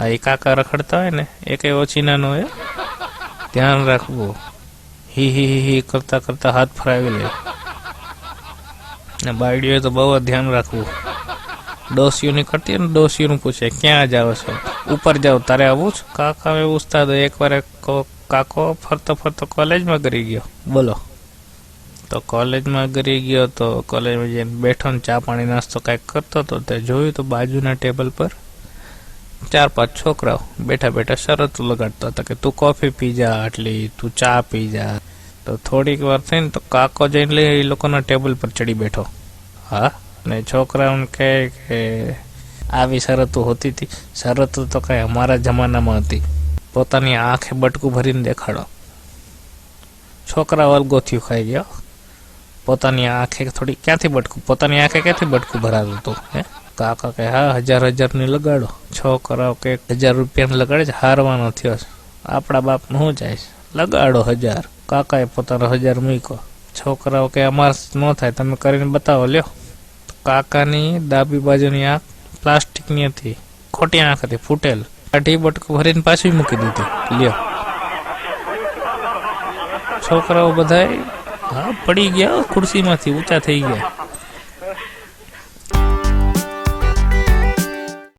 આ એ કાકા રખડતા હોય ને એ કઈ ઓછી નાનો હોય, ધ્યાન રાખવું. હી હી હી કરતા કરતા હાથ ફરાવી લે. ને બાયડીઓ તો બહુ ધ્યાન રાખવું. ડોસીયું ની કરતી ને ડોસીયું પૂછે ક્યાં જાવ છો, ઉપર જાવ તારે આવું જ. કાકા એવું ઉસ્તાદ એકવાર કાકો ફરતો ફરતો કોલેજમાં ગરી ગયો. બોલો, તો કોલેજમાં ગરી ગયો તો કોલેજમાં જઈને બેઠો ને ચા પાણી નાસ્તો કાંઈક કરતો હતો. તે જોયું તો બાજુના ટેબલ પર 4-5 છોકરાઓ બેઠા બેઠા શરતો લગાડતા હતા કે તું કોફી પી જા આટલી, તું ચા પી જા. તો થોડીક વાર થઈને તો કાકો જઈને લઈ એ લોકોના ટેબલ પર ચડી બેઠો. હા, ને છોકરાઓને કહે કે આવી શરતો હોતી હતી. શરતો તો કઈ અમારા જમાનામાં હતી. પોતાની આંખે બટકું ભરીને દેખાડો. છોકરા વલગોથિયું ખાઈ ગયો. પોતાની આંખે થોડી ક્યાંથી બટકું, પોતાની આંખે ક્યાંથી બટકું ભરાતું હતું. હે, કાકા કે હા 1000 ની લગાડો. છોકરાઓ કે 1000 રૂપિયાની લગાડે છે, હારવાનો થયો છે. આપણા બાપનું શું જાય છે, લગાડો 1000. કાકાએ પોતાનો 1000 મૂક્યો. છોકરાઓ કે અમારે ન થાય, તમે કરીને બતાવો, લ્યો. કાકાની ડાબી બાજુની આંખ પ્લાસ્ટિકની હતી, ખોટી આંખ હતી, ફૂટેલ. અઢી બટકું ભરીને પાછી મૂકી દીધી. લ્યો, છોકરાઓ બધા હા પડી ગયા, ખુરશીમાંથી ઊંચા થઈ ગયા.